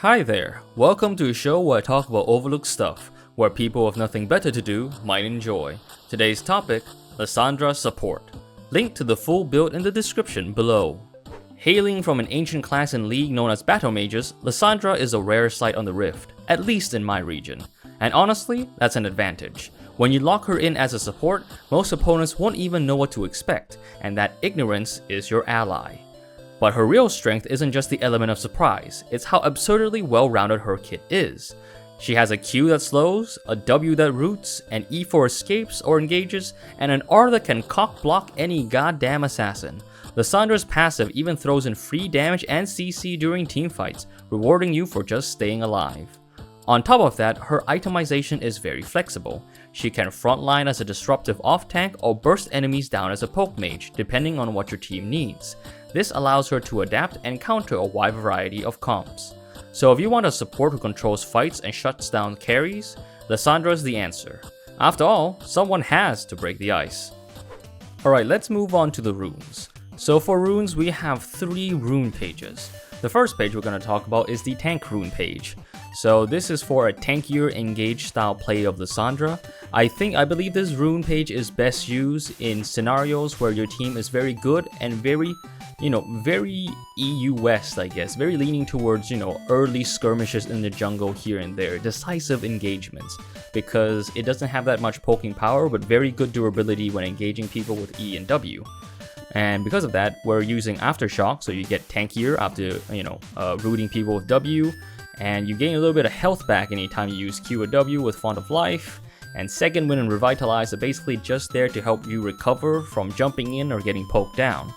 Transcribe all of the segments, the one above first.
Hi there, welcome to a show where I talk about overlooked stuff, where people with nothing better to do might enjoy. Today's topic, Lissandra support. Link to the full build in the description below. Hailing from an ancient class in League known as Battle Mages, Lissandra is a rare sight on the Rift, at least in my region. And honestly, that's an advantage. When you lock her in as a support, most opponents won't even know what to expect, and that ignorance is your ally. But her real strength isn't just the element of surprise, it's how absurdly well-rounded her kit is. She has a Q that slows, a W that roots, an E for escapes or engages, and an R that can cock-block any goddamn assassin. Lissandra's passive even throws in free damage and CC during teamfights, rewarding you for just staying alive. On top of that, her itemization is very flexible. She can frontline as a disruptive off-tank or burst enemies down as a poke mage, depending on what your team needs. This allows her to adapt and counter a wide variety of comps. So if you want a support who controls fights and shuts down carries, Lissandra is the answer. After all, someone has to break the ice. Alright, let's move on to the runes. So for runes, we have 3 rune pages. The first page we're going to talk about is the tank rune page. So this is for a tankier engage style play of Lissandra. I believe this rune page is best used in scenarios where your team is very good and very EU West, I guess. Very leaning towards, early skirmishes in the jungle here and there. Decisive engagements. Because it doesn't have that much poking power, but very good durability when engaging people with E and W. And because of that, we're using Aftershock, so you get tankier after, rooting people with W. And you gain a little bit of health back anytime you use Q or W with Font of Life. And Second Wind and Revitalize are basically just there to help you recover from jumping in or getting poked down.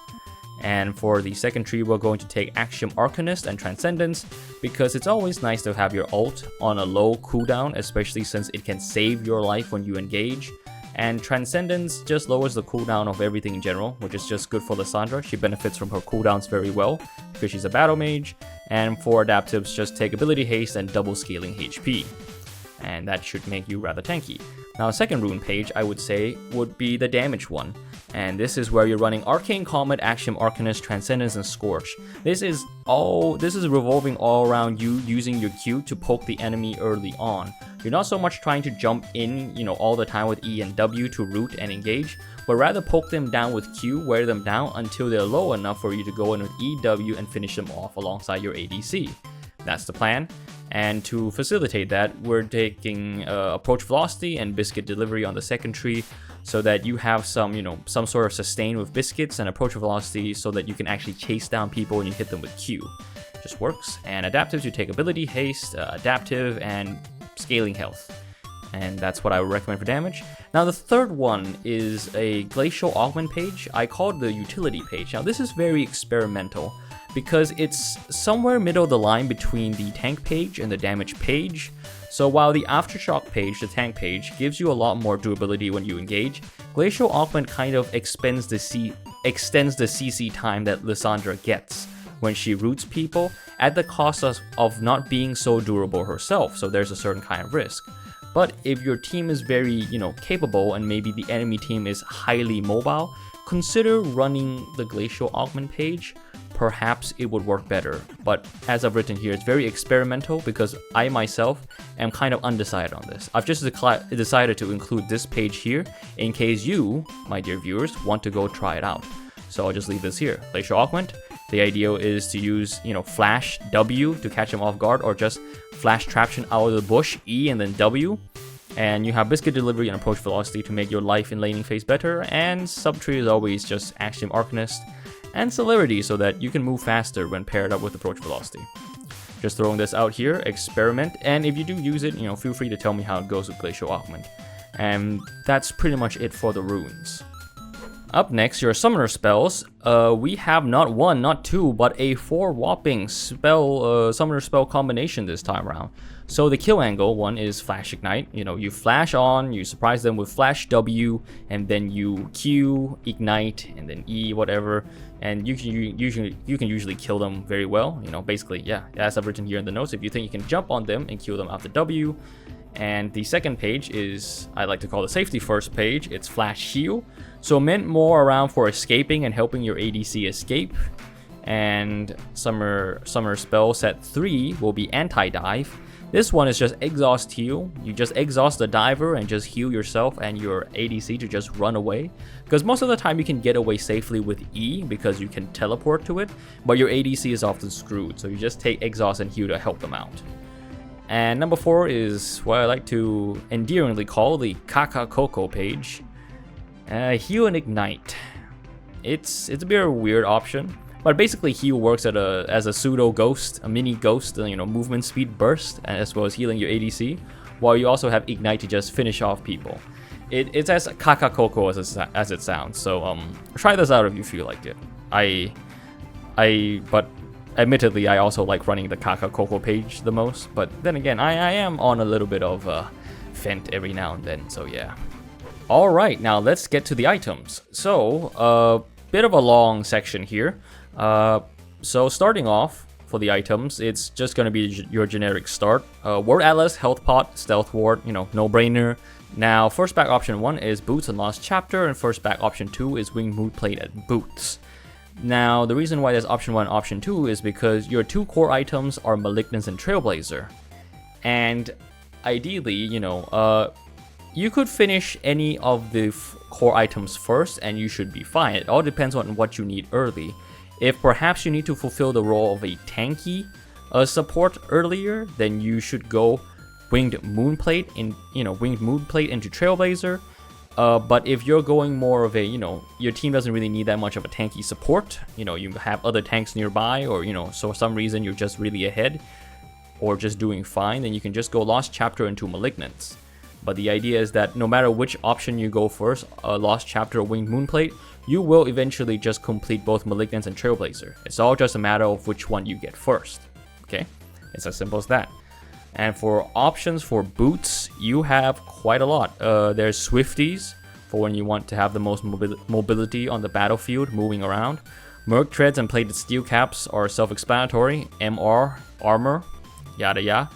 And for the second tree, we're going to take Axiom Arcanist and Transcendence, because it's always nice to have your ult on a low cooldown, especially since it can save your life when you engage. And Transcendence just lowers the cooldown of everything in general, which is just good for Lissandra. She benefits from her cooldowns very well, because she's a battle mage. And for adaptives, just take ability haste and double scaling HP. And that should make you rather tanky. Now, the second rune page, I would say, would be the damage one. And this is where you're running Arcane Comet, Axiom Arcanist, Transcendence, and Scorch. This is revolving all around you using your Q to poke the enemy early on. You're not so much trying to jump in, all the time with E and W to root and engage, but rather poke them down with Q, wear them down until they're low enough for you to go in with E, W, and finish them off alongside your ADC. That's the plan. And to facilitate that, we're taking Approach Velocity and Biscuit Delivery on the second tree, so that you have some sort of sustain with Biscuits and Approach Velocity, so that you can actually chase down people when you hit them with Q. Just works. And Adaptives, you take Ability, Haste, Adaptive, and Scaling Health. And that's what I would recommend for damage. Now the third one is a Glacial Augment page. I call it the Utility page. Now this is very experimental, because it's somewhere middle of the line between the tank page and the damage page. So while the Aftershock page, the tank page, gives you a lot more durability when you engage, Glacial Augment kind of extends the CC time that Lissandra gets when she roots people, at the cost of not being so durable herself, so there's a certain kind of risk. But if your team is very, capable, and maybe the enemy team is highly mobile, consider running the Glacial Augment page. Perhaps it would work better, but as I've written here, it's very experimental because I myself am kind of undecided on this. I've just decided to include this page here in case you, my dear viewers, want to go try it out. So I'll just leave this here. Glacial Augment. The idea is to use, Flash W to catch them off guard, or just Flash Traption out of the bush, E and then W. And you have Biscuit Delivery and Approach Velocity to make your life in laning phase better, and Subtree is always just Axiom Arcanist and Celerity, so that you can move faster when paired up with Approach Velocity. Just throwing this out here, experiment, and if you do use it, feel free to tell me how it goes with Glacial Augment. And that's pretty much it for the runes. Up next, your summoner spells. We have not 1, not 2, but a 4 whopping summoner spell combination this time around. So the kill angle one is Flash Ignite. You flash on, you surprise them with Flash W, and then you Q, Ignite, and then E, whatever. And you can usually kill them very well. Basically, yeah, as I've written here in the notes, if you think you can jump on them and kill them after W. And the second page is, I like to call the safety first page. It's Flash Heal. So meant more around for escaping and helping your ADC escape. And summer spell set 3 will be anti-dive. This one is just exhaust heal. You just exhaust the diver and just heal yourself and your ADC to just run away. Because most of the time you can get away safely with E because you can teleport to it, but your ADC is often screwed, so you just take exhaust and heal to help them out. And number 4 is what I like to endearingly call the Kaka Coco page. Heal and Ignite. It's a bit of a weird option, but basically heal works as a pseudo ghost, a mini ghost, movement speed burst, as well as healing your ADC, while you also have Ignite to just finish off people. It's as Kaka Coco as it sounds, so try this out if you feel like it. But admittedly, I also like running the Kaka Coco page the most, but then again, I am on a little bit of Fent every now and then, so yeah. Alright, now let's get to the items. So, bit of a long section here. So starting off for the items, it's just going to be your generic start. Ward Atlas, Health Pot, Stealth Ward, no brainer. Now, first back option 1 is Boots and Lost Chapter, and first back option 2 is Winged Mood Plate at Boots. Now, the reason why there's option 1 and option 2 is because your 2 core items are Malignance and Trailblazer. And ideally, you could finish any of the core items first and you should be fine. It all depends on what you need early. If perhaps you need to fulfill the role of a tanky support earlier, then you should go Winged Moonplate into Trailblazer. But if you're going more of a, your team doesn't really need that much of a tanky support, you have other tanks nearby, or, so for some reason you're just really ahead or just doing fine, then you can just go Lost Chapter into Malignance. But the idea is that no matter which option you go first, Lost Chapter or Winged Moonplate, you will eventually just complete both Malignance and Trailblazer. It's all just a matter of which one you get first. Okay? It's as simple as that. And for options for boots, you have quite a lot. There's Swifties, for when you want to have the most mobility on the battlefield, moving around. Merc Treads and Plated Steel Caps are self-explanatory. MR, Armor, yada yada.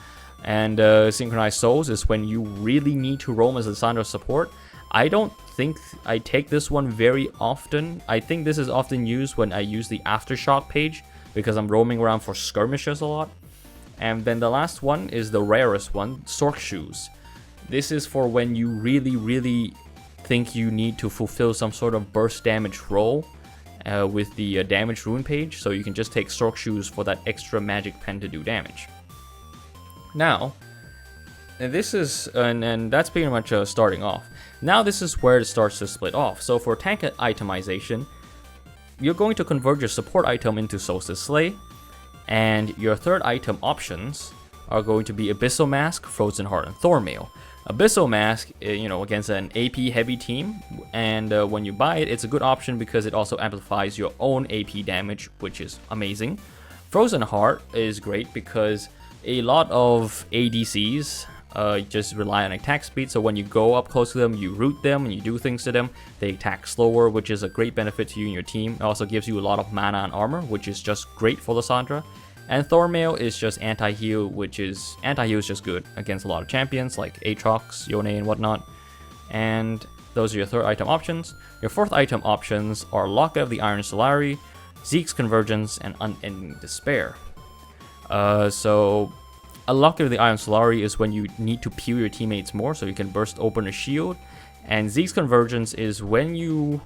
And Synchronized Souls is when you really need to roam as Lissandra support. I don't think I take this one very often. I think this is often used when I use the Aftershock page, because I'm roaming around for skirmishes a lot. And then the last one is the rarest one, Sork Shoes. This is for when you really think you need to fulfill some sort of burst damage role with the damage rune page, so you can just take Sork Shoes for that extra magic pen to do damage. Now, and this is, and that's pretty much starting off. Now this is where it starts to split off. So for tank itemization, you're going to convert your support item into Solstice Slay, and your third item options are going to be Abyssal Mask, Frozen Heart, and Thornmail. Abyssal Mask, against an AP heavy team, and when you buy it, it's a good option because it also amplifies your own AP damage, which is amazing. Frozen Heart is great because a lot of ADCs just rely on attack speed, so when you go up close to them, you root them and you do things to them, they attack slower, which is a great benefit to you and your team. It also gives you a lot of mana and armor, which is just great for Lissandra. And Thornmail is just anti-heal, anti-heal is just good against a lot of champions like Aatrox, Yone, and whatnot. And those are your third item options. Your fourth item options are Locket of the Iron Solari, Zeke's Convergence, and Unending Despair. So a Locket of the Iron Solari is when you need to peel your teammates more so you can burst open a shield. And Zeke's Convergence is when you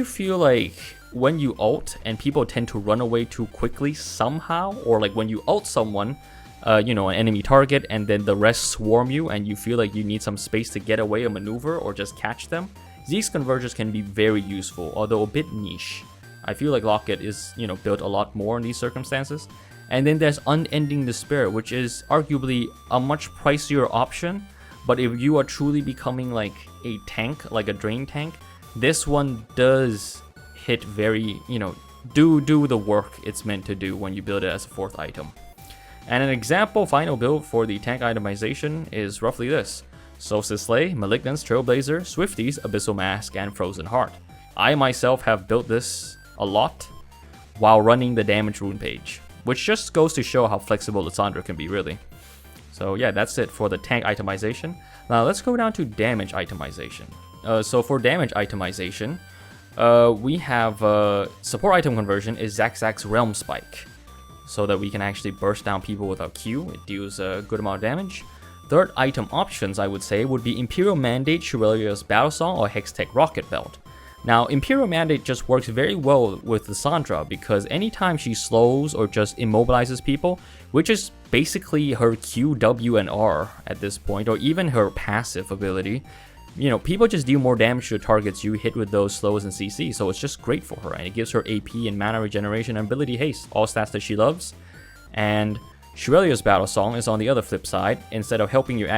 feel like when you ult and people tend to run away too quickly somehow, or like when you ult someone, an enemy target, and then the rest swarm you and you feel like you need some space to get away or maneuver or just catch them, Zeke's Convergence can be very useful, although a bit niche. I feel like Locket is, built a lot more in these circumstances. And then there's Unending Despair, which is arguably a much pricier option, but if you are truly becoming like a tank, like a drain tank, this one does hit very, do the work it's meant to do when you build it as a fourth item. And an example final build for the tank itemization is roughly this: Solstice Slay, Malignance, Trailblazer, Swifties, Abyssal Mask, and Frozen Heart. I myself have built this a lot while running the damage rune page, which just goes to show how flexible Lissandra can be, really. So yeah, that's it for the tank itemization. Now let's go down to damage itemization. So for damage itemization, We have support item conversion is Zax's Realm Spike, so that we can actually burst down people with our Q. It deals a good amount of damage. Third item options, I would say, would be Imperial Mandate, Chevelier's Battle Song, or Hextech Rocket Belt. Now, Imperial Mandate just works very well with Lissandra because anytime she slows or just immobilizes people, which is basically her Q, W, and R at this point, or even her passive ability, you know, people just deal more damage to the targets you hit with those slows and CC, so it's just great for her, and it gives her AP and mana regeneration and ability haste, all stats that she loves. And Chevelier's Battle Song is on the other flip side. Instead of helping your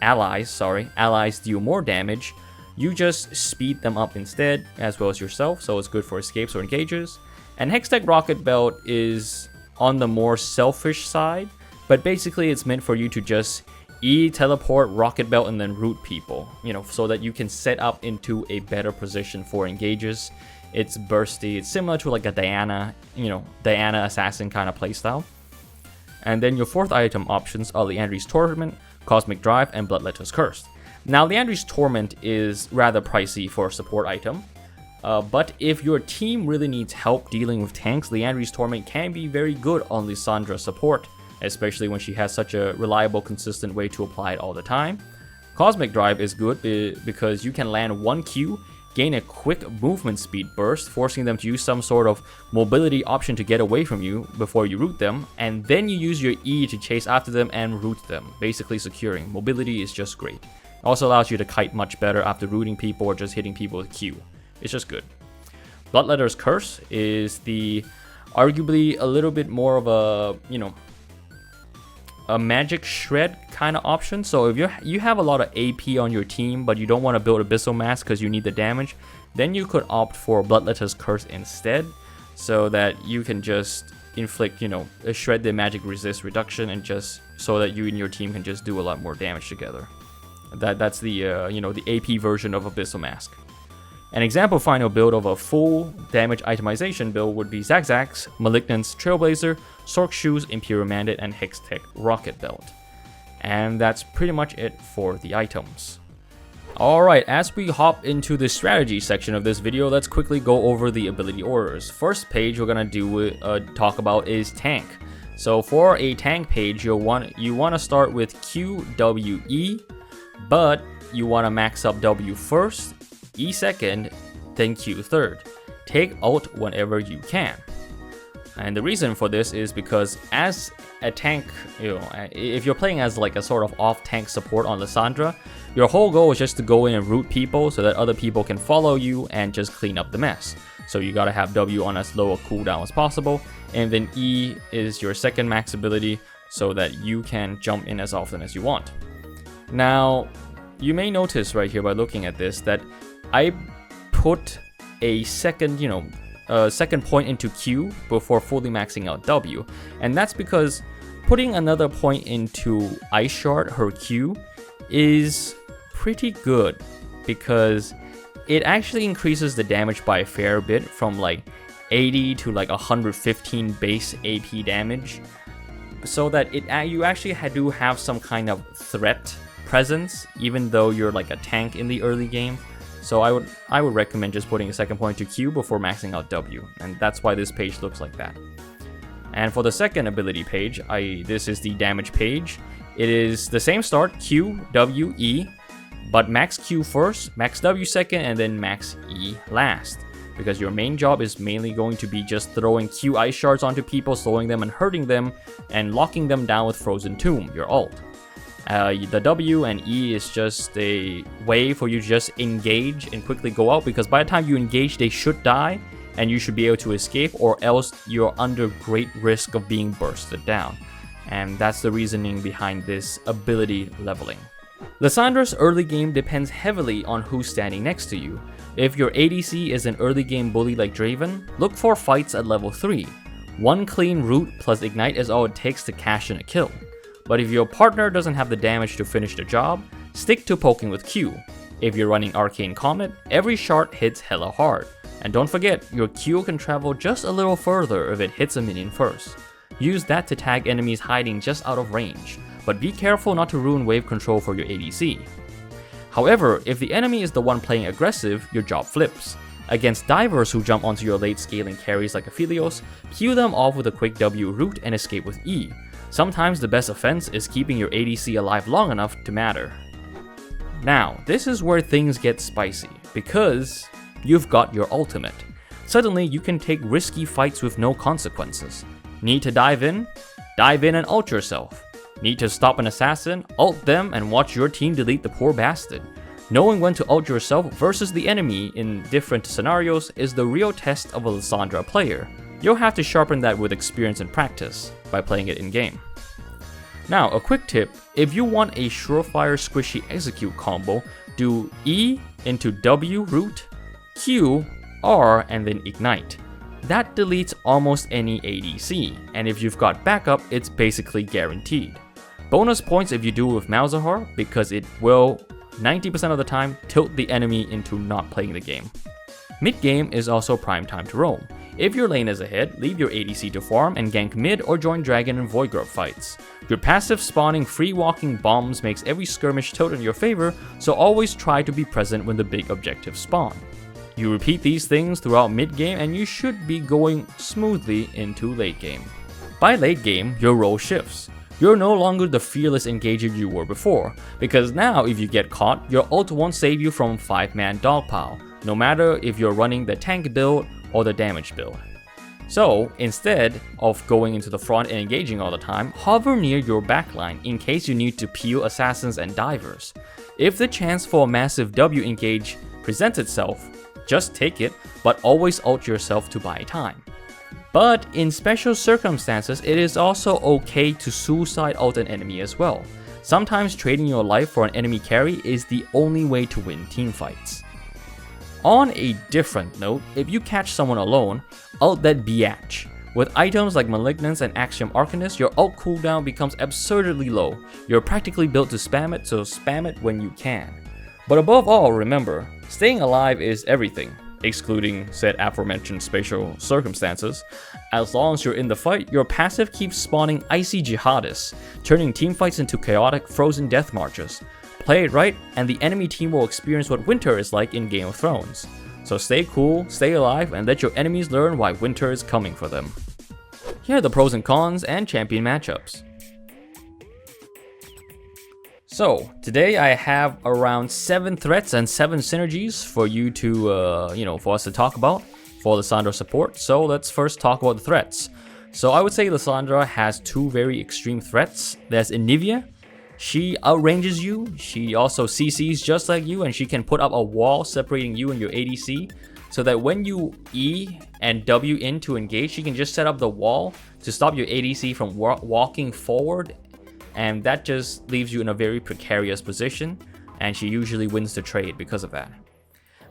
allies deal more damage, you just speed them up instead, as well as yourself, so it's good for escapes or engages. And Hextech Rocket Belt is on the more selfish side, but basically it's meant for you to just teleport, Rocket Belt, and then root people, you know, so that you can set up into a better position for engages. It's bursty, it's similar to like a Diana, you know, Diana Assassin kind of playstyle. And then your fourth item options are Lissandre's Torment, Cosmic Drive, and Bloodletter's Curse. Now, Lissandre's Torment is rather pricey for a support item, but if your team really needs help dealing with tanks, Lissandre's Torment can be very good on Lissandra support, especially when she has such a reliable, consistent way to apply it all the time. Cosmic Drive is good because you can land one Q, gain a quick movement speed burst, forcing them to use some sort of mobility option to get away from you before you root them, and then you use your E to chase after them and root them, basically securing. Mobility is just great. It also allows you to kite much better after rooting people or just hitting people with Q. It's just good. Bloodletter's Curse is the arguably a little bit more of a, you know, a magic shred kind of option. So if you have a lot of AP on your team, but you don't want to build Abyssal Mask because you need the damage, then you could opt for Bloodletter's Curse instead, so that you can just inflict, you know, shred the magic resist reduction, and just so that you and your team can just do a lot more damage together. That's the you know, the AP version of Abyssal Mask. An example final build of a full damage itemization build would be Zax's, Malignant's Trailblazer, Sork Shoes, Imperial Mandate, and Hextech Rocket Belt. And that's pretty much it for the items. Alright, as we hop into the strategy section of this video, let's quickly go over the ability orders. First page we're gonna talk about is tank. So for a tank page, you want to start with Q, W, E, but you want to max up W first, E second, then Q third. Take Alt whenever you can. And the reason for this is because as a tank, you know, if you're playing as like a sort of off-tank support on Lissandra, your whole goal is just to go in and root people so that other people can follow you and just clean up the mess. So you gotta have W on as low a cooldown as possible, and then E is your second max ability so that you can jump in as often as you want. Now, you may notice right here by looking at this that I put a second, second point into Q before fully maxing out W, and that's because putting another point into Ice Shard, her Q, is pretty good because it actually increases the damage by a fair bit, from like 80 to like 115 base AP damage, so that you actually do have some kind of threat presence, even though you're like a tank in the early game. So I would recommend just putting a second point to Q before maxing out W, and that's why this page looks like that. And for the second ability page, this is the damage page. It is the same start, Q, W, E, but max Q first, max W second, and then max E last, because your main job is mainly going to be just throwing Q Ice Shards onto people, slowing them and hurting them, and locking them down with Frozen Tomb, your ult. The W and E is just a way for you to just engage and quickly go out, because by the time you engage, they should die, and you should be able to escape, or else you're under great risk of being bursted down. And that's the reasoning behind this ability leveling. Lissandra's early game depends heavily on who's standing next to you. If your ADC is an early game bully like Draven, look for fights at level 3. One clean root plus ignite is all it takes to cash in a kill. But if your partner doesn't have the damage to finish the job, stick to poking with Q. If you're running Arcane Comet, every shard hits hella hard. And don't forget, your Q can travel just a little further if it hits a minion first. Use that to tag enemies hiding just out of range, but be careful not to ruin wave control for your ADC. However, if the enemy is the one playing aggressive, your job flips. Against divers who jump onto your late scaling carries like Aphelios, peel them off with a quick W root and escape with E. Sometimes the best offense is keeping your ADC alive long enough to matter. Now, this is where things get spicy, because you've got your ultimate. Suddenly, you can take risky fights with no consequences. Need to dive in? Dive in and ult yourself. Need to stop an assassin? Ult them and watch your team delete the poor bastard. Knowing when to ult yourself versus the enemy in different scenarios is the real test of a Lissandra player. You'll have to sharpen that with experience and practice by playing it in-game. Now, a quick tip, if you want a surefire squishy execute combo, do E into W root, Q, R, and then ignite. That deletes almost any ADC, and if you've got backup, it's basically guaranteed. Bonus points if you do it with Mobafire, because it will 90% of the time tilt the enemy into not playing the game. Mid-game is also prime time to roam. If your lane is ahead, leave your ADC to farm and gank mid or join Dragon and Void Grub fights. Your passive spawning free walking bombs makes every skirmish tilt in your favor, so always try to be present when the big objectives spawn. You repeat these things throughout mid-game and you should be going smoothly into late game. By late game, your role shifts. You're no longer the fearless engager you were before, because now if you get caught, your ult won't save you from 5-man dogpile, no matter if you're running the tank build or the damage build. So, instead of going into the front and engaging all the time, hover near your backline in case you need to peel assassins and divers. If the chance for a massive W engage presents itself, just take it, but always ult yourself to buy time. But in special circumstances, it is also okay to suicide ult an enemy as well. Sometimes trading your life for an enemy carry is the only way to win teamfights. On a different note, if you catch someone alone, ult that biatch. With items like Malignance and Axiom Arcanist, your ult cooldown becomes absurdly low. You're practically built to spam it, so spam it when you can. But above all, remember, staying alive is everything, excluding said aforementioned spatial circumstances. As long as you're in the fight, your passive keeps spawning icy jihadists, turning teamfights into chaotic frozen death marches. Play it right, and the enemy team will experience what winter is like in Game of Thrones. So stay cool, stay alive, and let your enemies learn why winter is coming for them. Here are the pros and cons and champion matchups. So, today I have around 7 threats and 7 synergies for you to, for us to talk about for Lissandra support. So let's first talk about the threats. So I would say Lissandra has 2 very extreme threats. There's Anivia. She outranges you, she also CCs just like you, and she can put up a wall separating you and your ADC, so that when you E and W in to engage, she can just set up the wall to stop your ADC from walking forward, and that just leaves you in a very precarious position, and she usually wins the trade because of that.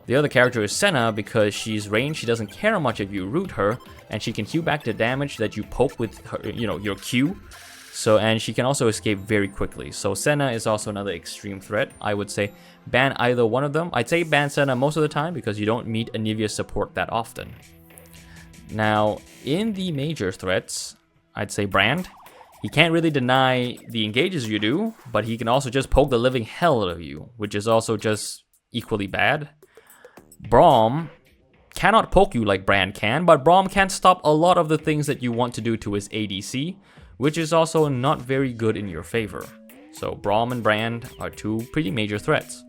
The other character is Senna, because she's ranged, she doesn't care much if you root her, and she can heal back the damage that you poke with her, your Q. So, and she can also escape very quickly. So Senna is also another extreme threat. I would say ban either one of them. I'd say ban Senna most of the time because you don't meet Anivia support that often. Now, in the major threats, I'd say Brand. He can't really deny the engages you do, but he can also just poke the living hell out of you, which is also just equally bad. Braum cannot poke you like Brand can, but Braum can stop a lot of the things that you want to do to his ADC, which is also not very good in your favor. So Braum and Brand are 2 pretty major threats.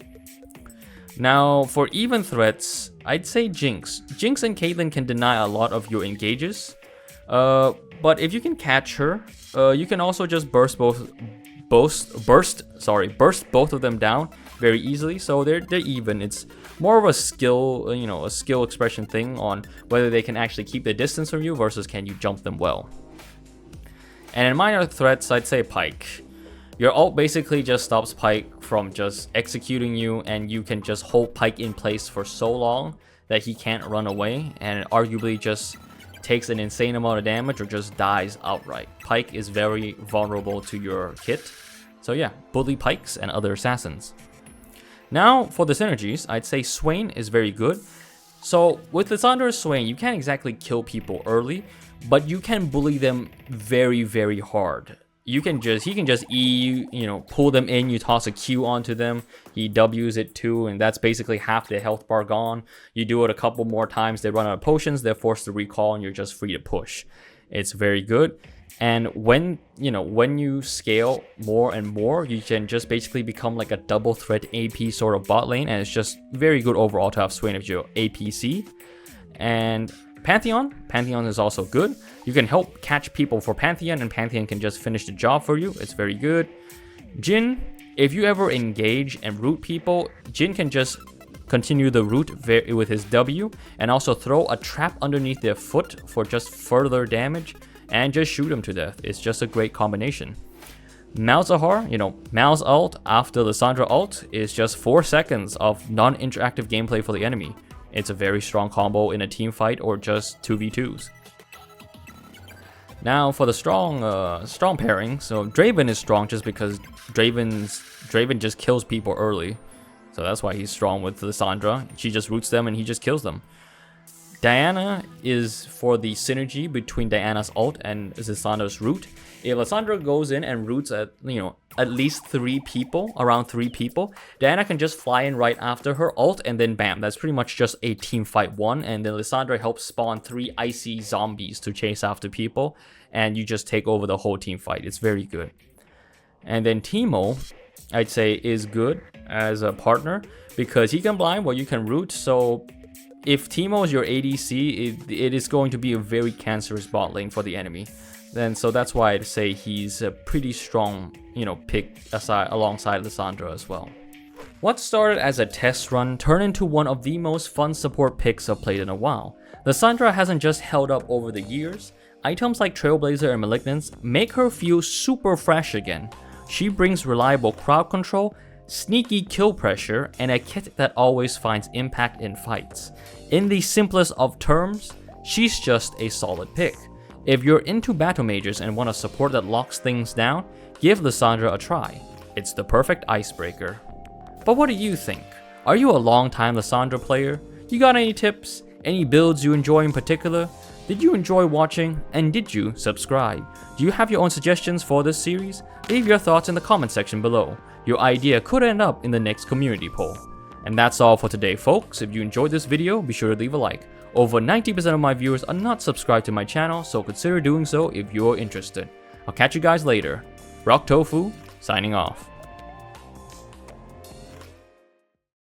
Now, for even threats, I'd say Jinx. Jinx and Caitlyn can deny a lot of your engages, but if you can catch her, you can also just burst both of them down very easily. So they're even. It's more of a skill, a skill expression thing on whether they can actually keep the distance from you versus can you jump them well. And in minor threats, I'd say Pyke. Your ult basically just stops Pyke from just executing you, and you can just hold Pyke in place for so long that he can't run away, and it arguably just takes an insane amount of damage or just dies outright. Pyke is very vulnerable to your kit. So yeah, bully Pykes and other assassins. Now for the synergies, I'd say Swain is very good. So with Lissandra's Swain, you can't exactly kill people early, but you can bully them very, very hard. he can just E, pull them in, you toss a Q onto them, he W's it too, and that's basically half their health bar gone. You do it a couple more times, they run out of potions, they're forced to recall, and you're just free to push. It's very good. And when you scale more and more, you can just basically become like a double threat AP sort of bot lane, and it's just very good overall to have Swain of your APC. And Pantheon is also good. You can help catch people for Pantheon, and Pantheon can just finish the job for you. It's very good. Jhin, if you ever engage and root people, Jhin can just continue the root with his W, and also throw a trap underneath their foot for just further damage, and just shoot him to death. It's just a great combination. Malzahar, Mal's ult after Lissandra ult is just 4 seconds of non-interactive gameplay for the enemy. It's a very strong combo in a team fight or just 2v2s. Now for the strong pairing, so Draven is strong just because Draven just kills people early. So that's why he's strong with Lissandra. She just roots them and he just kills them. Diana is for the synergy between Diana's ult and Lissandra's root. If Lissandra goes in and roots at least 3 people, around 3 people, Diana can just fly in right after her ult, and then bam, that's pretty much just a team fight 1, and then Lissandra helps spawn 3 icy zombies to chase after people, and you just take over the whole team fight. It's very good. And then Teemo, I'd say, is good as a partner because he can blind while you can root, so if Teemo is your ADC, it is going to be a very cancerous bot lane for the enemy. So that's why I'd say he's a pretty strong, pick alongside Lissandra as well. What started as a test run turned into one of the most fun support picks I've played in a while. Lissandra hasn't just held up over the years. Items like Trailblazer and Malignance make her feel super fresh again. She brings reliable crowd control, sneaky kill pressure, and a kit that always finds impact in fights. In the simplest of terms, she's just a solid pick. If you're into battle mages and want a support that locks things down, give Lissandra a try. It's the perfect icebreaker. But what do you think? Are you a long-time Lissandra player? You got any tips? Any builds you enjoy in particular? Did you enjoy watching? And did you subscribe? Do you have your own suggestions for this series? Leave your thoughts in the comment section below. Your idea could end up in the next community poll. And that's all for today, folks. If you enjoyed this video, be sure to leave a like. Over 90% of my viewers are not subscribed to my channel, so consider doing so if you're interested. I'll catch you guys later. Rock Tofu, signing off.